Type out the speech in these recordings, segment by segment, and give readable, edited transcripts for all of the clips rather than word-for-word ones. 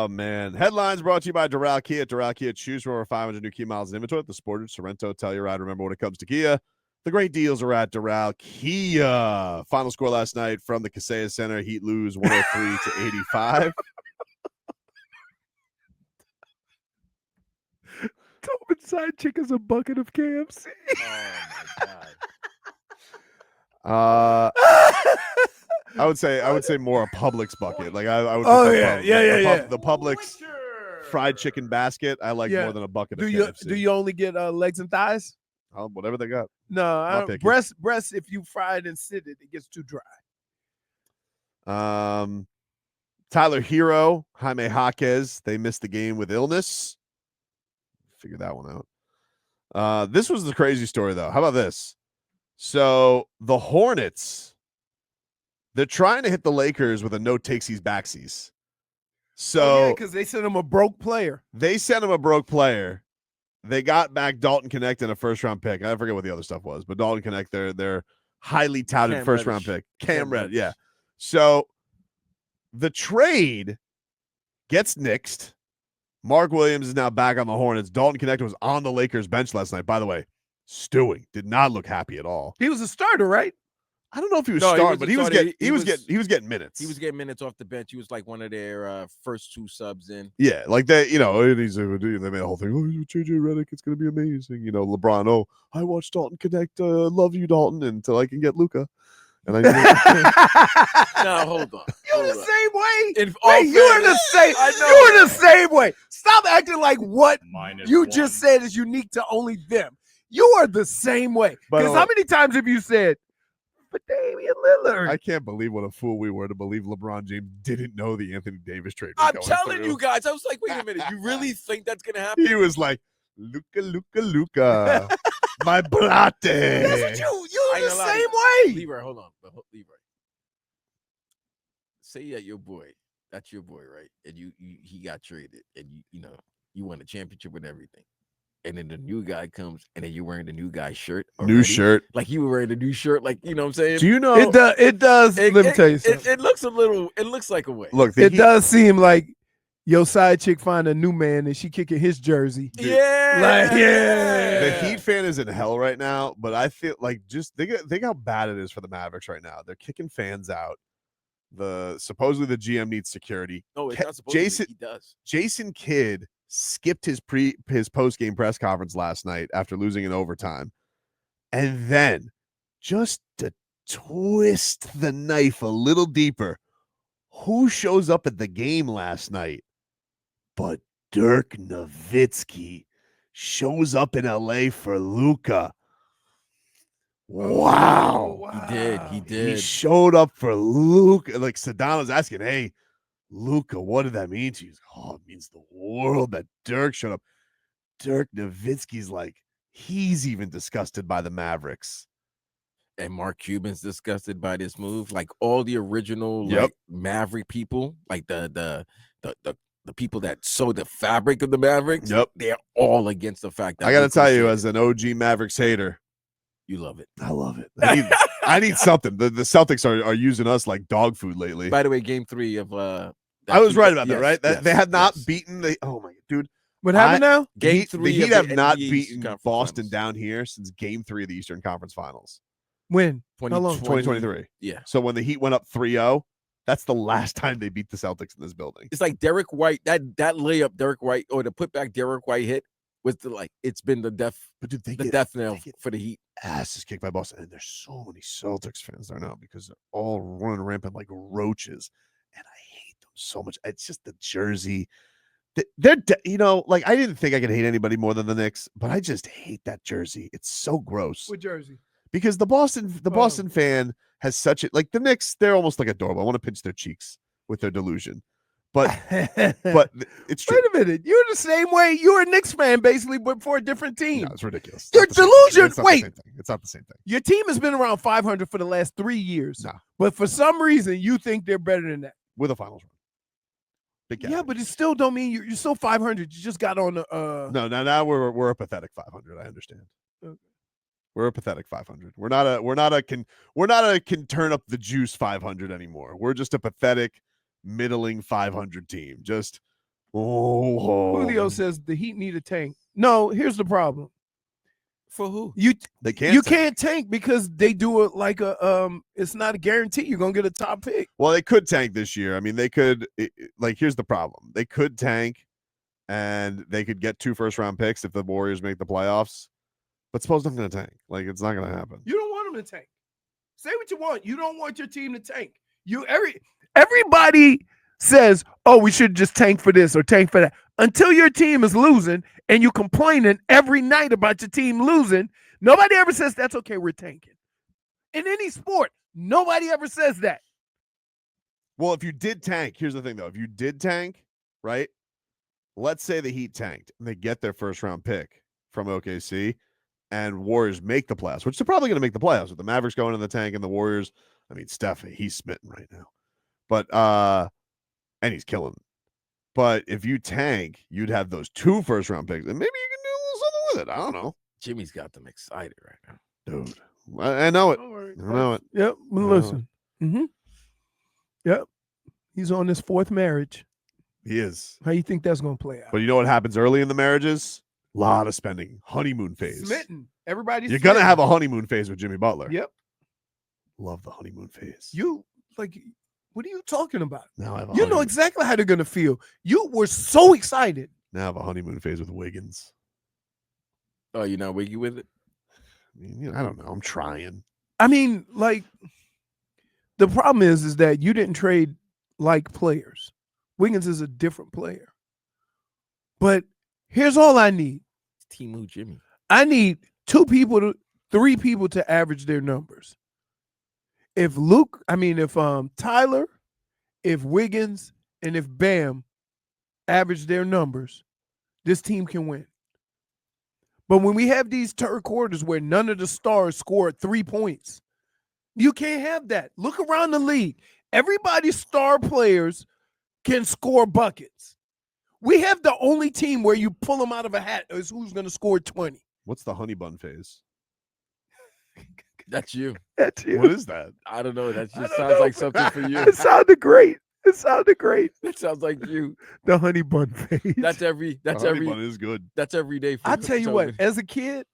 man. Headlines brought to you by Doral Kia. Doral Kia, choose from over 500 new Kia miles in inventory. The Sportage, Sorrento, Telluride. Remember, when it comes to Kia, the great deals are at Doral Kia. Final score last night from the Kaseya Center. Heat lose 103 to 85. Tobin side chick is a bucket of KFC. Oh my god. I would say more a Publix bucket. Like I would. Oh prefer yeah. The Publix fried chicken basket. I like more than a bucket of KFC. Do you only get legs and thighs? Whatever they got. No, I don't. Breast. If you fry it and sit it, it gets too dry. Tyler Hero, Jaime Jaquez, they missed the game with illness. Figure that one out. This was the crazy story, though. How about this? So the Hornets, they're trying to hit the Lakers with a no takesies backsies. So because they sent him a broke player. They sent him a broke player. They got back Dalton Connect and a first-round pick. I forget what the other stuff was, but Dalton Connect, their highly touted first-round pick. Cam Reddish, yeah. So the trade gets nixed. Mark Williams is now back on the Hornets. Dalton Connect was on the Lakers bench last night. By the way, stewing. Did not look happy at all. He was a starter, right? I don't know if he was starting, but he was getting minutes. He was getting minutes off the bench. He was like one of their first two subs in. Yeah, like that, they made a whole thing. Oh, JJ Redick, it's gonna be amazing. LeBron, oh, I watched Dalton Connect, love you, Dalton, until I can get Luka. And I No, hold on. You're the same way. You are the same. You're the same way. Stop acting like what you just said is unique to only them. You are the same way. Because how many times have you said, but Damian Lillard? I can't believe what a fool we were to believe LeBron James didn't know the Anthony Davis trade. I'm telling you guys. I was like, wait a minute. You really think that's gonna happen? He was like, Luka. My brate. That's what you're the same way. Leroy, hold on. Leroy. Say that your boy. That's your boy, right? And he got traded, and you won a championship with everything. And then the new guy comes, and then you're wearing the new guy's shirt. Already. New shirt. Like you were wearing the new shirt. Like, you know what I'm saying? Do you know? It does. Let me tell you something. It looks a little, it looks like a way. Look, it does seem like your side chick find a new man and she kicking his jersey. Yeah. The Heat fan is in hell right now, but I feel like just think how bad it is for the Mavericks right now. They're kicking fans out. Supposedly the GM needs security. No, it's not supposedly. He does. Jason Kidd skipped his post-game press conference last night after losing in overtime. And then, just to twist the knife a little deeper, who shows up at the game last night but Dirk Nowitzki shows up in LA for Luka. Wow. He did. He showed up for Luka. Like Sedano's asking, hey, Luka, what did that mean to you? Oh, it means the world that Dirk showed up. Dirk Nowitzki's like, he's even disgusted by the Mavericks. And Mark Cuban's disgusted by this move. Like all the original Maverick people, like the people that sewed the fabric of the Mavericks, they're all against the fact that I gotta tell you, as an OG Mavericks hater, you love it. I love it. I need something. The Celtics are using us like dog food lately. By the way, game 3 of I was right about that, right? They had not beaten the dude. What happened now? Game 3. The Heat have not beaten Boston down here since game 3 of the Eastern Conference Finals. When? How long? 2023. Yeah. So when the Heat went up 3-0, that's the last time they beat the Celtics in this building. It's like Derek White, that layup Derek White, or the putback Derek White hit was it's been the death knell for the Heat. Asses kicked by Boston. And there's so many Celtics fans there now because they're all running rampant like roaches. And I hate them so much. It's just the jersey. They're like, I didn't think I could hate anybody more than the Knicks, but I just hate that jersey. It's so gross. What jersey? Because the Boston fan has such a, like the Knicks, they're almost like adorable. I want to pinch their cheeks with their delusion. But it's true. Wait a minute. You're the same way. You're a Knicks fan, basically, but for a different team. No, it's ridiculous. Your delusion. Wait. It's not the same thing. Your team has been around 500 for the last 3 years. No. But for some reason, you think they're better than that. With a finals run. Big gap. Yeah, but it still don't mean you're still 500. You just got on the No, now we're a pathetic 500. I understand. Okay. We're a pathetic 500. We're not a can turn up the juice 500 anymore. We're just a pathetic middling 500 team. Just Julio says the Heat need a tank. No, here's the problem. For who? They can't. You can't tank because they do it like a it's not a guarantee you're gonna get a top pick. Well, they could tank this year. I mean, they could. Here's the problem: they could tank, and they could get 2 first-round picks if the Warriors make the playoffs. But suppose they're going to tank. Like, it's not going to happen. You don't want them to tank. Say what you want. You don't want your team to tank. Everybody says, "Oh, we should just tank for this or tank for that." Until your team is losing and you complaining every night about your team losing, nobody ever says that's okay. We're tanking. In any sport, nobody ever says that. Well, if you did tank, here's the thing though: if you did tank, right? Let's say the Heat tanked and they get their first-round pick from OKC, and Warriors make the playoffs, which they're probably going to make the playoffs with the Mavericks going in the tank and the Warriors. I mean, Steph, he's smitten right now, but and he's killing. But if you tank, you'd have those 2 first-round picks, and maybe you can do a little something with it. I don't know. Jimmy's got them excited right now, dude. I know it. I know it. Yep. Listen. Yep. He's on his 4th marriage. He is. How you think that's going to play out? But you know what happens early in the marriages? A lot of spending. Honeymoon phase. Smitten. Everybody's You're going to have a honeymoon phase with Jimmy Butler. Yep. Love the honeymoon phase. What are you talking about? Now I have you know exactly how they're going to feel. You were so excited. Now I have a honeymoon phase with Wiggins. Oh, you're not wiggy with it? I mean, I don't know. I'm trying. I mean, the problem is that you didn't trade like players. Wiggins is a different player. But here's all I need. Timu Jimmy. I need 3 people to average their numbers. If Tyler, if Wiggins, and if Bam average their numbers, this team can win. But when we have these third quarters where none of the stars scored 3 points, you can't have that. Look around the league. Everybody's star players can score buckets. We have the only team where you pull them out of a hat is who's going to score 20. What's the honey bun phase? That's you. That's you. What is that? I don't know. That just sounds like something for you. It sounded great. That sounds like you. The honey bun phase. Honey bun is good. That's every day for I tell you what, as a kid,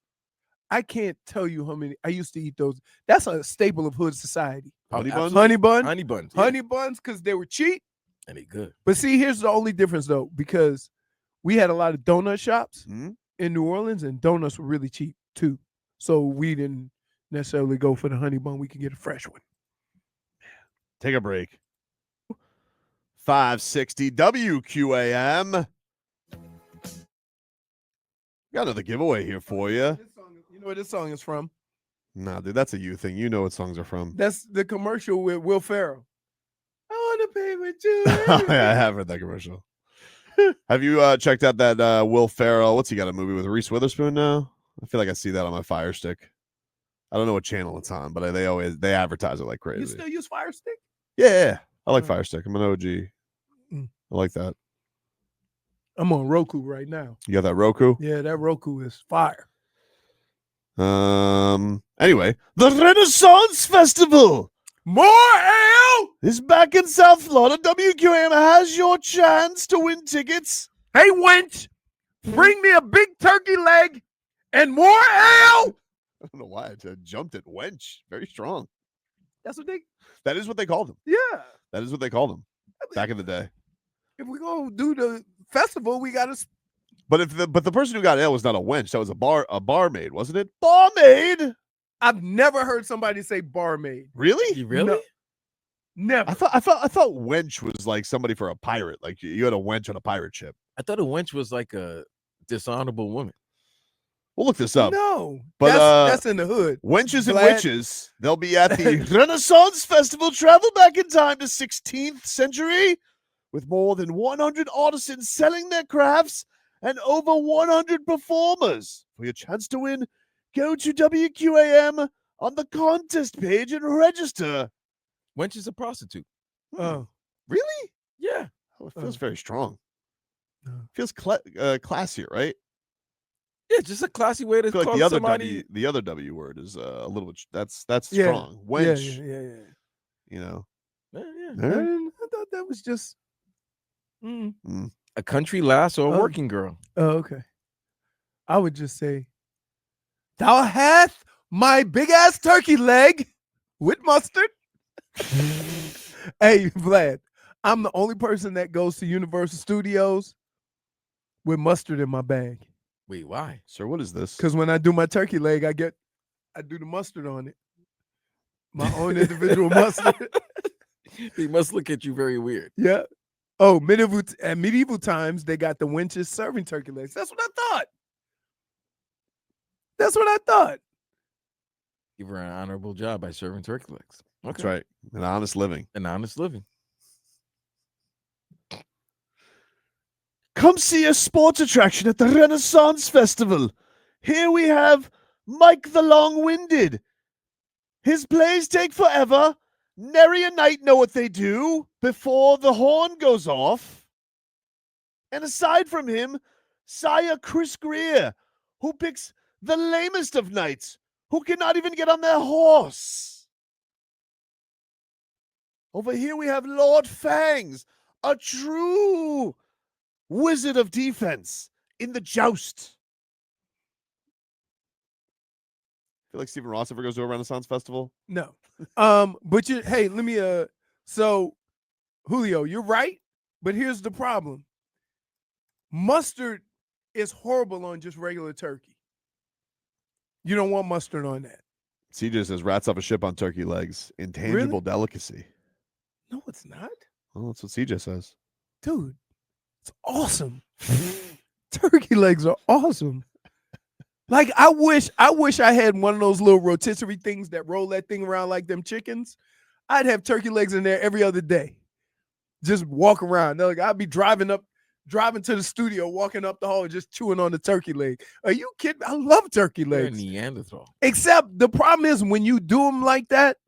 I can't tell you how many I used to eat those. That's a staple of hood society. Honey buns? Honey bun. Honey buns. Yeah. Honey buns because they were cheap. And they good. But see, here's the only difference though, because we had a lot of donut shops in New Orleans, and donuts were really cheap too. So we didn't necessarily go for the honey bun. We could get a fresh one. Take a break. 560 WQAM. Got another giveaway here for you. You know where this song is from? Nah, dude, that's a you thing. You know what songs are from. That's the commercial with Will Ferrell. I want to pay with you. Yeah, I have heard that commercial. Have you checked out that Will Ferrell? What's he got a movie with Reese Witherspoon now? I feel like I see that on my Fire Stick. I don't know what channel it's on, but they advertise it like crazy. You still use Fire Stick? Yeah. I like Fire Stick. I'm an OG. I like that. I'm on Roku right now. You got that Roku? Yeah, that Roku is fire. Anyway, the Renaissance Festival. More ale is back in South Florida. WQAM has your chance to win tickets. Hey, wench, bring me a big turkey leg and more ale. I don't know why I jumped at wench. Very strong. That is what they called him. Yeah. That is what they called him back in the day. If we go do the festival, we got to. But the person who got ale was not a wench. That was a barmaid, wasn't it? Barmaid. I've never heard somebody say barmaid. Really? Really? No. Never. I thought wench was like somebody for a pirate. Like you had a wench on a pirate ship. I thought a wench was like a dishonorable woman. We'll look this up. No, but that's in the hood. Wenches and witches. They'll be at the Renaissance Festival. Travel back in time to 16th century with more than 100 artisans selling their crafts and over 100 performers. For your chance to win, go to WQAM on the contest page and register. Wench is a prostitute. Oh, really? Yeah. Oh, it feels very strong. Feels classier, right? Yeah, just a classy way to call like the other somebody. The other W word is a little bit. That's strong. Wench. Yeah. You know. Yeah. I thought that was just. A country lass or a working girl? Oh, okay. I would just say, thou hast my big ass turkey leg with mustard. Hey, Vlad, I'm the only person that goes to Universal Studios with mustard in my bag. Wait, why? Sir, what is this? Because when I do my turkey leg, I do the mustard on it. My own individual mustard. They must look at you very weird. Yeah. Oh, medieval times, they got the wenches serving turkey legs. That's what I thought. Give her an honorable job by serving turkey legs. Okay. That's right. An honest living. Come see a sports attraction at the Renaissance Festival. Here we have Mike the Long-Winded. His plays take forever. Nary a knight know what they do before the horn goes off. And aside from him, Sire Chris Greer, who picks the lamest of knights, who cannot even get on their horse. Over here we have Lord Fangs, a true wizard of defense in the joust. Feel like Stephen Ross ever goes to a Renaissance Festival? No. But hey, let me so Julio, you're right, but here's the problem. Mustard is horrible on just regular turkey. You don't want mustard on that. CJ says rats off a ship on turkey legs. Intangible delicacy. No, it's not. Well, that's what CJ says. Dude, it's awesome. Turkey legs are awesome. Like, I wish I had one of those little rotisserie things that roll that thing around like them chickens. I'd have turkey legs in there every other day. Just walk around. Like, I'd be driving to the studio, walking up the hall, just chewing on the turkey leg. Are you kidding? I love turkey legs. You're a Neanderthal. Except the problem is when you do them like that,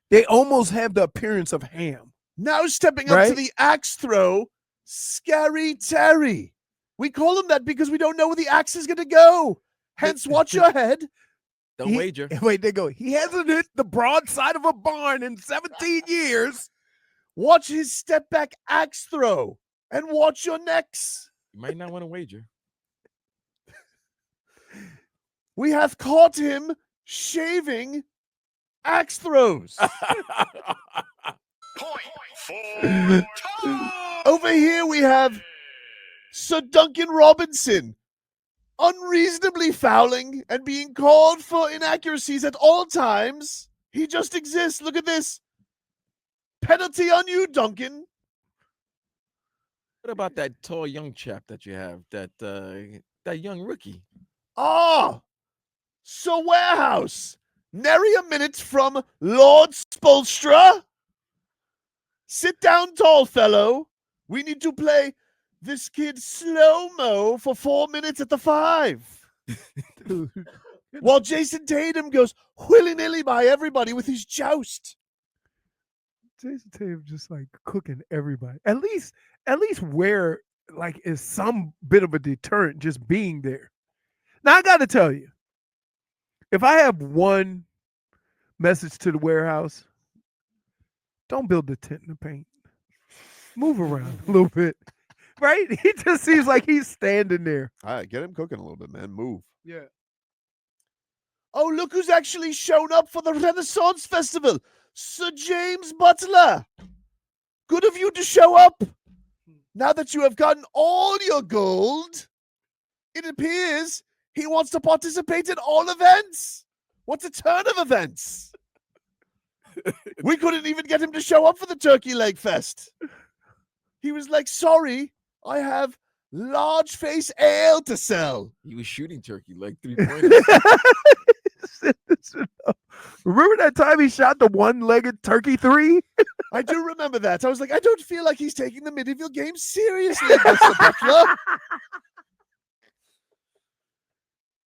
they almost have the appearance of ham. Now stepping up to the axe throw, Scary Terry. We call him that because we don't know where the axe is going to go. Hence, watch your head. Don't wager. Wait, they go. He hasn't hit the broadside of a barn in 17 years. Watch his step back axe throw and watch your necks. You might not want to wager. We have caught him shaving axe throws. Over here we have Sir Duncan Robinson unreasonably fouling and being called for inaccuracies at all times. He just exists. Look at this. Penalty on you, Duncan. What about that tall young chap that you have, that young rookie? So Warehouse. Nary a minute from Lord Spoelstra. Sit down, tall fellow. We need to play this kid slow-mo for 4 minutes at the 5. While Jason Tatum goes willy-nilly by everybody with his joust. Jason Tatum just like cooking everybody. At least where like is some bit of a deterrent just being there. Now I got to tell you, if I have one message to the Warehouse, don't build the tent in the paint. Move around a little bit. Right? He just seems like he's standing there. All right, get him cooking a little bit, man. Move. Yeah. Oh, look who's actually shown up for the Renaissance Festival. Sir James Butler. Good of you to show up. Now that you have gotten all your gold, it appears he wants to participate in all events. What's a turn of events? We couldn't even get him to show up for the Turkey Leg Fest. He was like, sorry, I have large face ale to sell. He was shooting turkey like 3-pointers. Remember that time he shot the one-legged turkey 3? I do remember that. I was like, I don't feel like he's taking the medieval game seriously, Mr. Butler.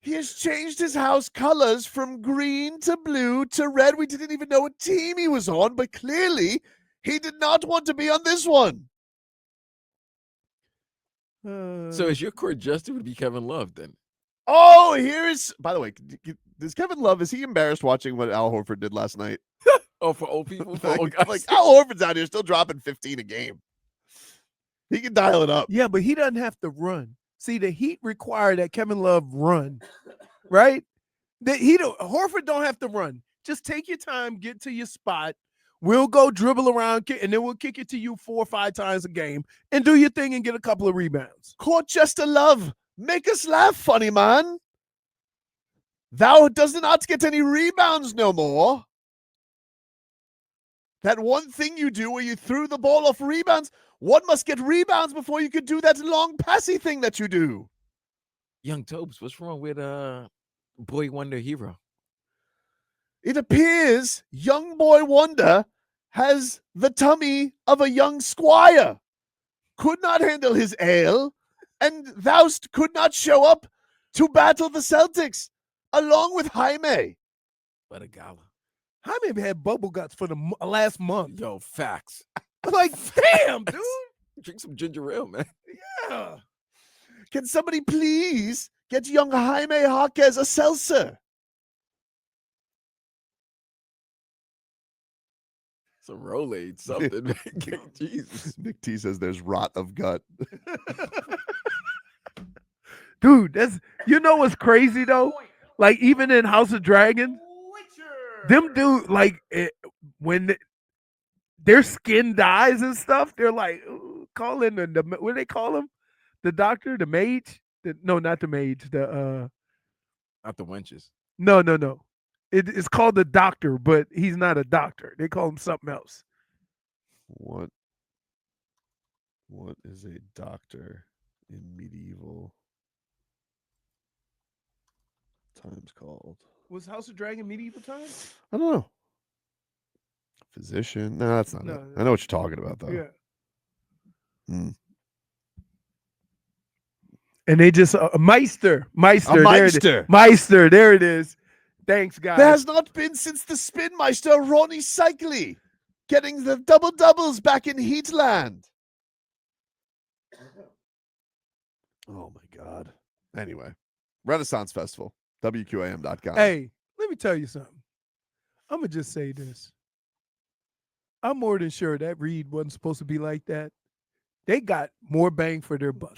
He has changed his house colors from green to blue to red. We didn't even know what team he was on, but clearly he did not want to be on this one. So is your court jester would be Kevin Love then? Oh, by the way, does Kevin Love, is he embarrassed watching what Al Horford did last night? Oh, for old people? For old guys? Like Al Horford's out here still dropping 15 a game. He can dial it up. Yeah, but he doesn't have to run. See, the Heat require that Kevin Love run, right? Horford don't have to run. Just take your time, get to your spot. We'll go dribble around, and then we'll kick it to you 4 or 5 times a game and do your thing and get a couple of rebounds. Colchester Love, make us laugh, funny man. Thou does not get any rebounds no more. That one thing you do where you threw the ball off rebounds, one must get rebounds before you could do that long passy thing that you do. Young Tobes, what's wrong with Boy Wonder Hero? It appears young boy Wonder has the tummy of a young squire, could not handle his ale, and thou'st could not show up to battle the Celtics along with Jaime. What a gala. Jaime had bubble guts for the last month. Yo, facts. Like, damn, dude. Drink some ginger ale, man. Yeah. Can somebody please get young Jaime Jaquez a seltzer? Some Rolade, something. Man. Jesus. Nick T says there's rot of gut. Dude, what's crazy though? Like, even in House of Dragon, them dude, like, when their skin dies and stuff, they're like, call in the what do they call him? The doctor, the mage? No, not the mage. Not the wenches. No. It's called the doctor, but he's not a doctor. They call him something else. What is a doctor in medieval times called? Was House of Dragon medieval times? I don't know. Physician? No, that's not it. I know what you're talking about, though. Yeah. And they just Maester. Maester, there it is. Thanks, guys. There has not been since the Spinmeister Ronnie Cycli getting the double-doubles back in Heatland. Oh, my God. Anyway, Renaissance Festival, WQAM.com. Hey, let me tell you something. I'm going to just say this. I'm more than sure that read wasn't supposed to be like that. They got more bang for their buck.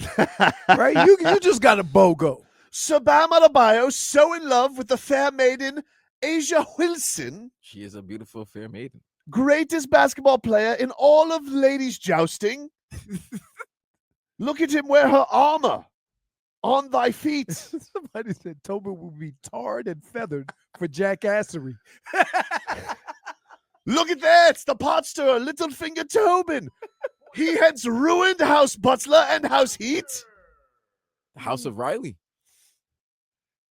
Right? You just got a BOGO. Sir Bam Adebayo so in love with the fair maiden Asia Wilson. She is a beautiful fair maiden. Greatest basketball player in all of ladies jousting. Look at him wear her armor on thy feet. Somebody said Tobin will be tarred and feathered for jackassery. Look at that. The pot stirrer, Littlefinger Tobin. He has ruined House Butler and House Heat. The House of Riley.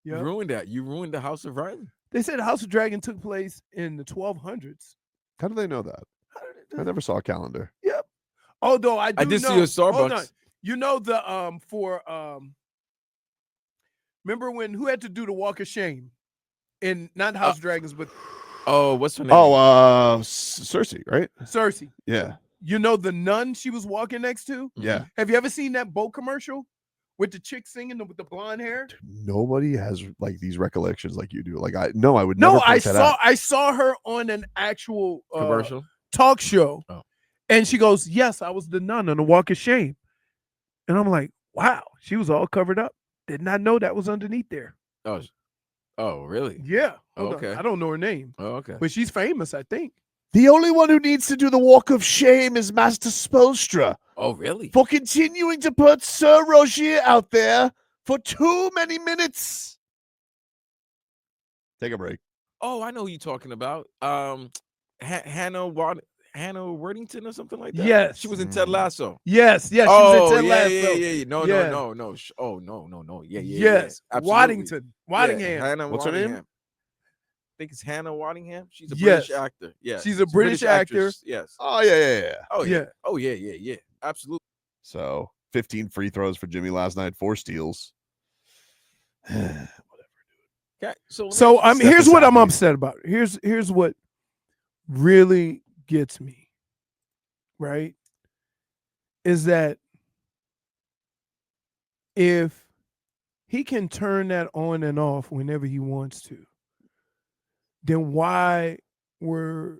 Yep. You ruined that. You ruined the House of Riley. They said the House of Dragon took place in the 1200s. How do they know that? I never saw a calendar. Yep. Although I did know, see a Starbucks. Hold on. You know remember who had to do the Walk of Shame in not House of Dragons, but what's her name? Cersei, right? Cersei. Yeah. You know the nun she was walking next to? Yeah. Have you ever seen that boat commercial with the chick singing with the blonde hair? Nobody has like these recollections like you do. Like I would never. No, I saw her on an actual commercial talk show, And she goes, "Yes, I was the nun on the Walk of Shame," and I'm like, "Wow, she was all covered up. Did not know that was underneath there." Oh, really? Yeah. Okay. I don't know her name. Oh, okay. But she's famous, I think. The only one who needs to do the walk of shame is Master Spoelstra. Oh, really? For continuing to put Sir Rozier out there for too many minutes. Take a break. Oh, I know who you're talking about. Hannah Worthington or something like that. Yes, she was in Ted Lasso. Yes, she was in Ted Lasso. Yeah. No. Oh, no. Yeah. Yes, Absolutely. Waddingham. Hannah What's her name? I think it's Hannah Waddingham. She's a British actor. Yeah, she's a British actor. Actress. Yes. Oh yeah. Oh yeah. Oh yeah. Absolutely. So 15 free throws for Jimmy last night, 4 steals. Okay. So here's what I'm upset about. Here's what really gets me, right? Is that if he can turn that on and off whenever he wants to, then why were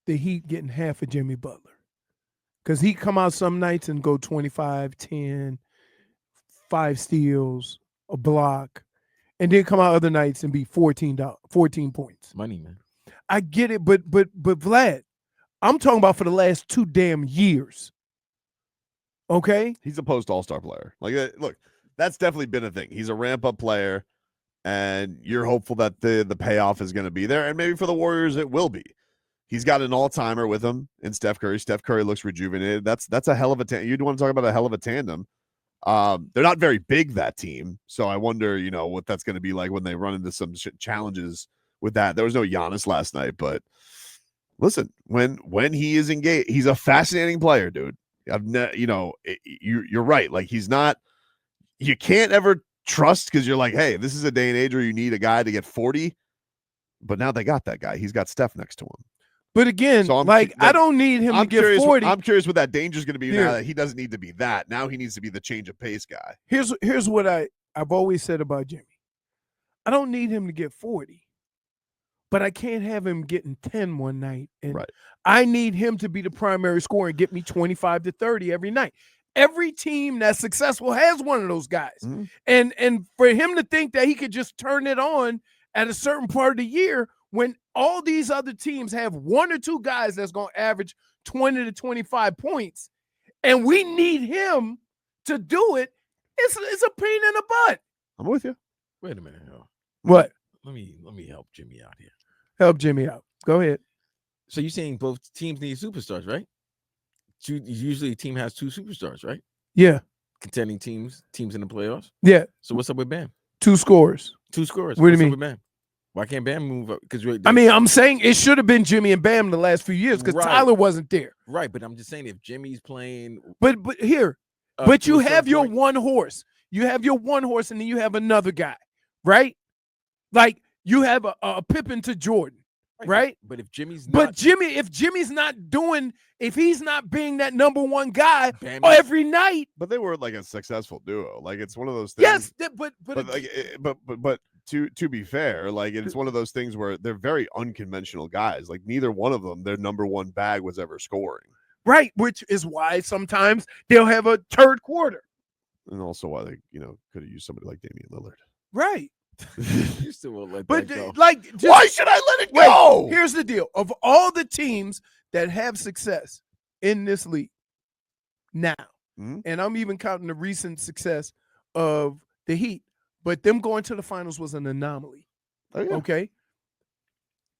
the Heat getting half of Jimmy Butler? Because he come out some nights and go 25, 10, 5 steals, a block, and then come out other nights and be 14 points. Money, man. I get it, but Vlad, I'm talking about for the last 2 damn years. Okay? He's a post all-star player. Like, look, that's definitely been a thing. He's a ramp-up player, and you're hopeful that the payoff is going to be there, and maybe for the Warriors it will be. He's got an all-timer with him in Steph Curry. Steph Curry looks rejuvenated. That's a hell of a tandem. You'd want to talk about a hell of a tandem. They're not very big, that team, so I wonder, what that's going to be like when they run into some challenges with that. There was no Giannis last night, but listen, when he is engaged, he's a fascinating player, dude. You're right. Like, he's not. You can't ever trust because you're like, hey, this is a day and age where you need a guy to get 40, but now they got that guy. He's got Steph next to him. But again, so I don't need him to get 40. I'm curious what that danger is going to be now that he doesn't need to be that. Now he needs to be the change of pace guy. Here's what I've always said about Jimmy. I don't need him to get 40, but I can't have him getting 10 one night. And right. I need him to be the primary scorer and get me 25 to 30 every night. Every team that's successful has one of those guys. Mm-hmm. And for him to think that he could just turn it on at a certain part of the year when all these other teams have 1 or 2 guys that's going to average 20 to 25 points, and we need him to do it, it's a pain in the butt. I'm with you. Wait a minute. What? Let me help Jimmy out here. Help Jimmy out. Go ahead. So you're saying both teams need superstars, right? Usually a team has 2 superstars, right? Yeah. Contending teams in the playoffs? Yeah. So what's up with Bam? 2 scorers. 2 scorers. What do you mean? Up with Bam? Why can't Bam move up? Because I'm saying it should have been Jimmy and Bam the last few years because Tyler wasn't there. Right, but I'm just saying if Jimmy's playing. But you have your one horse. You have your one horse, and then you have another guy, right? Like you have a Pippen to Jordan, right? But if Jimmy's not, if Jimmy's not doing, if he's not being that number one guy every night. But they were like a successful duo. Like it's one of those things. Yes, but to be fair, like it's one of those things where they're very unconventional guys. Like neither one of them, their number one bag was ever scoring. Right, which is why sometimes they'll have a third quarter. And also why they, could have used somebody like Damian Lillard. Right. You still won't let that go. Why should I let it go? Here's the deal. Of all the teams that have success in this league now, and I'm even counting the recent success of the Heat, but them going to the finals was an anomaly. Oh, yeah. Okay?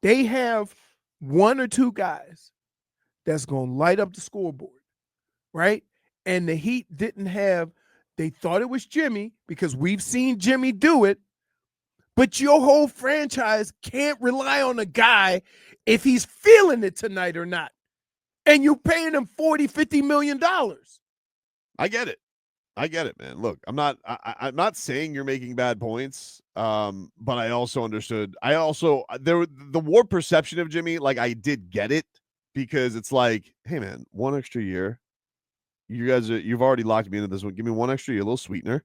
They have 1 or 2 guys that's going to light up the scoreboard, right? And the Heat didn't have, they thought it was Jimmy because we've seen Jimmy do it, but your whole franchise can't rely on a guy if he's feeling it tonight or not. And you're paying him $40-50 million. I get it, man. Look, I'm not saying you're making bad points, but I also understood. The warped perception of Jimmy, like I did get it because it's like, hey man, 1 extra year. You've already locked me into this one. Give me 1 extra year, a little sweetener.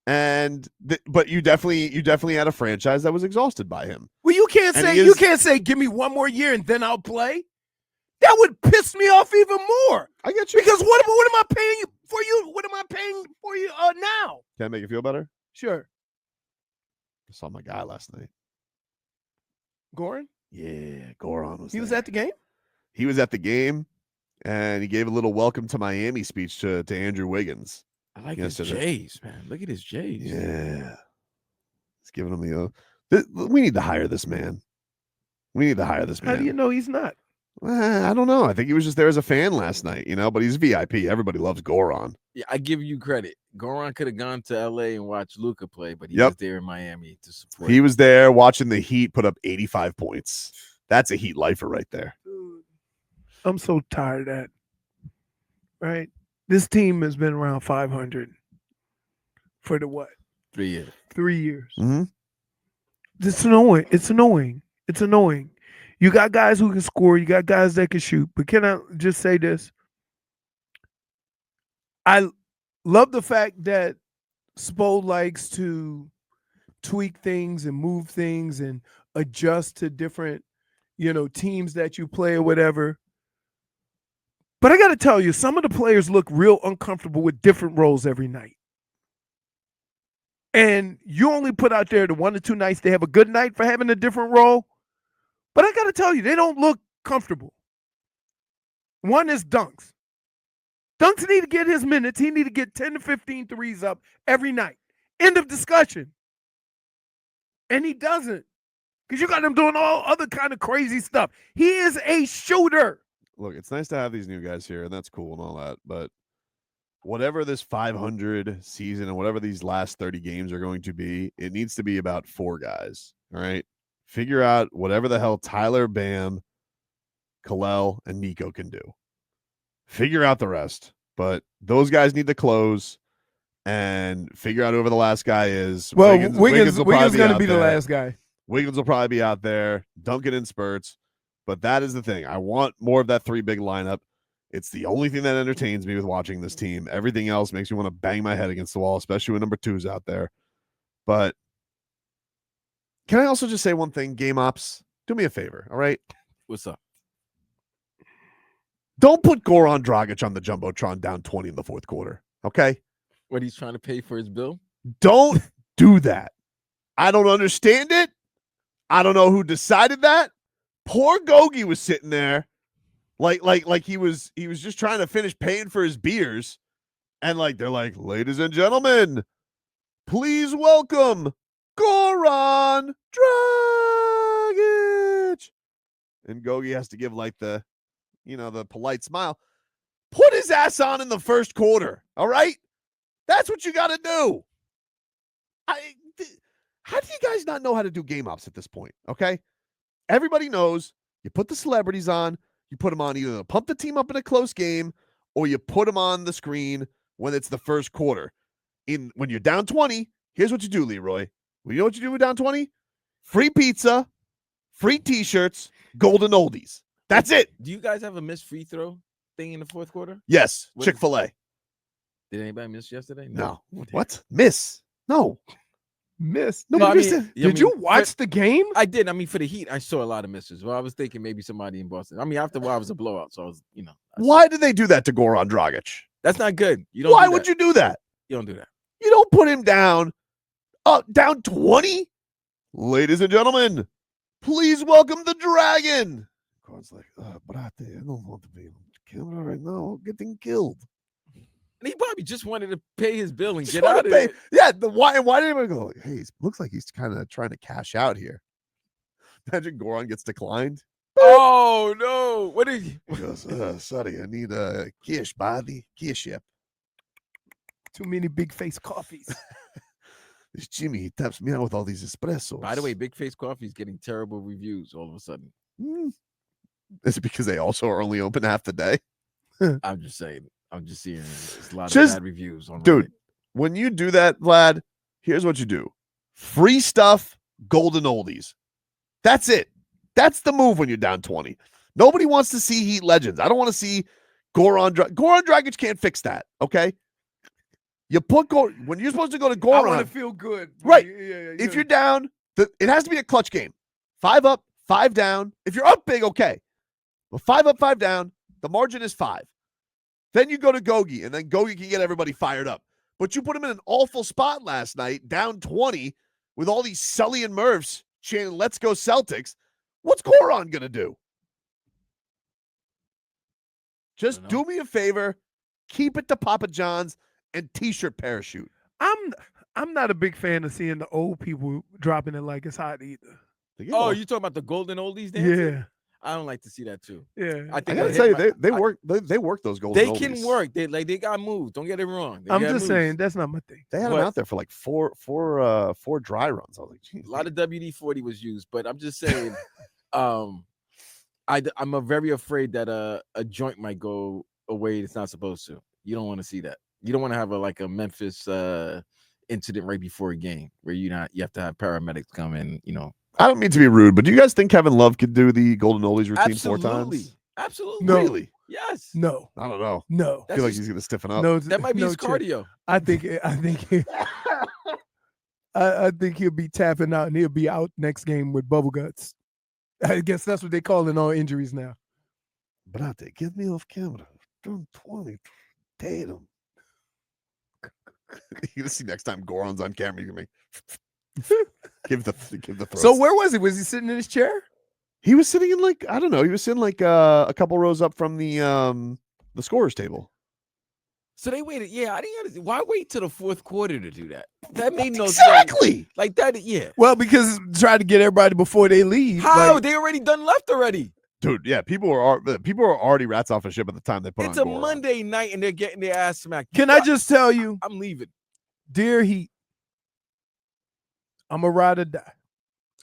And but you definitely had a franchise that was exhausted by him. Well, you can't say give me 1 more year and then I'll play. That would piss me off even more. I get you. Because what am I paying you for you? What am I paying for you now? Can I make you feel better? Sure. I saw my guy last night. Goran? Yeah, Goran was. He was at the game? He was at the game, and he gave a little welcome to Miami speech to Andrew Wiggins. I like his J's, man. Look at his J's. Yeah. He's giving him we need to hire this man. How do you know he's not? I don't know. I think he was just there as a fan last night, but he's VIP. Everybody loves Goran. Yeah, I give you credit. Goran could have gone to LA and watched Luka play, but he was there in Miami to support. He was there watching the Heat put up 85 points. That's a Heat lifer right there. Dude, I'm so tired of that. Right? This team has been around 500 for the what? 3 years. 3 years. Mm-hmm. It's annoying. You got guys who can score. You got guys that can shoot. But can I just say this? I love the fact that Spo likes to tweak things and move things and adjust to different, teams that you play or whatever. But I got to tell you, some of the players look real uncomfortable with different roles every night. And you only put out there the 1 or 2 nights they have a good night for having a different role. But I got to tell you, they don't look comfortable. One is Dunks. Dunks need to get his minutes. He need to get 10 to 15 threes up every night. End of discussion. And he doesn't. Because you got him doing all other kind of crazy stuff. He is a shooter. Look, it's nice to have these new guys here, and that's cool and all that. But whatever this 500 season and whatever these last 30 games are going to be, it needs to be about 4 guys. All right? Figure out whatever the hell Tyler, Bam, Kalel, and Nico can do. Figure out the rest. But those guys need to close and figure out whoever the last guy is. Well, Wiggins going to be the last guy. Wiggins will probably be out there, dunking in spurts. But that is the thing. I want more of that 3 big lineup. It's the only thing that entertains me with watching this team. Everything else makes me want to bang my head against the wall, especially when number 2's out there. But can I also just say one thing? Game ops, do me a favor, all right? What's up? Don't put Goran Dragić on the Jumbotron down 20 in the 4th quarter, okay? What, he's trying to pay for his bill? Don't do that. I don't understand it. I don't know who decided that. Poor Gogi was sitting there like he was just trying to finish paying for his beers. And they're like, ladies and gentlemen, please welcome Goran Dragić. And Gogi has to give the polite smile. Put his ass on in the 1st quarter. All right. That's what you got to do. How do you guys not know how to do game ops at this point? Okay. Everybody knows you put the celebrities on, you put them on either to pump the team up in a close game or you put them on the screen when it's the 1st quarter. When you're down 20, here's what you do, Leroy. Well, you know what you do with down 20? Free pizza, free t-shirts, golden oldies. That's it. Do you guys have a missed free throw thing in the 4th quarter? Yes. Chick-fil-A. Did anybody miss yesterday? No. What? Miss? No. Miss. No, did you watch the game? I did. For the Heat, I saw a lot of misses. Well, I was thinking maybe somebody in Boston. After a while, it was a blowout. So I was, Why did they do that to Goran Dragić? That's not good. You don't. Why would you do that? You don't do that. You don't put him down. Down 20? Ladies and gentlemen, please welcome the Dragon. Goran's like, brate, I don't want to be on camera right now. Getting killed. And he probably just wanted to pay his bill and get out of it. Yeah, why did anybody go, hey, it looks like he's kind of trying to cash out here. Imagine Goran gets declined. Oh, no. What did he goes, sorry, I need a cash, buddy. Cash up. Too many big face coffees. This Jimmy, he taps me out with all these espressos. By the way, Big Face Coffee is getting terrible reviews all of a sudden. Is it because they also are only open half the day? I'm just saying. I'm just seeing a lot of bad reviews on dude, Reddit. When you do that, Vlad, here's what you do. Free stuff, golden oldies. That's it. That's the move when you're down 20. Nobody wants to see Heat legends. I don't want to see Goran Dragić can't fix that, okay? You put when you're supposed to go to Goran. I want to feel good. Right. Yeah. If you're down, it has to be a clutch game. 5 up, 5 down. If you're up big, okay. Well, 5 up, 5 down. The margin is 5. Then you go to Gogi, and then Gogi can get everybody fired up. But you put him in an awful spot last night, down 20, with all these Sully and Murphs chanting, let's go Celtics. What's Goran going to do? Just do me a favor. Keep it to Papa John's and T-shirt parachute. I'm not a big fan of seeing the old people dropping it like it's hot either. Oh, you talking about the golden oldies dancing? Yeah. I don't like to see that too. Yeah, I gotta tell you, they work those golden oldies. They can work. They got moves. Don't get it wrong. I'm just saying that's not my thing. They had them out there for like four dry runs. I was like, geez, a lot of WD-40 was used, but I'm just saying, I'm very afraid that a joint might go away it's not supposed to. You don't want to see that. You don't want to have a Memphis incident right before a game where you have to have paramedics come in. I don't mean to be rude, but do you guys think Kevin Love could do the golden oldies routine 4 times? Absolutely. No. Really? Yes. No. I don't know. No. I feel like he's gonna stiffen up. No, that might be his cardio. I think I think he'll be tapping out and he'll be out next game with bubble guts. I guess that's what they call it on injuries now. Brate, get me off camera. doing 20. Tatum. You're gonna see next time Goran's on camera. You're gonna give the throats. So where was he? Was he sitting in his chair? He was sitting in like, I don't know. He was sitting like a couple rows up from the scorer's table. So they waited. Yeah, I didn't. Why wait till the fourth quarter to do that? That made no exactly sense. Like that. Yeah. Well, because try to get everybody before they leave. How like, they already done left already? Dude, yeah, people were already rats off a ship at the time they put It's on. a Monday night and they're getting their ass smacked. Can I just tell you, I'm leaving. dear Heat, I'm a ride or die.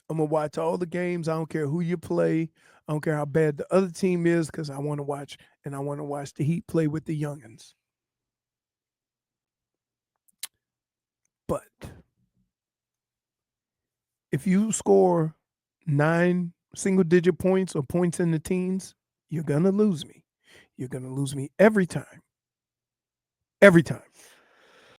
I'm gonna watch all the games. I don't care who you play. I don't care how bad the other team is, because I want to watch, and I want to watch the Heat play with the youngins. But if you score 9 single-digit points or points in the teens, you're gonna lose me. You're gonna lose me every time. Every time.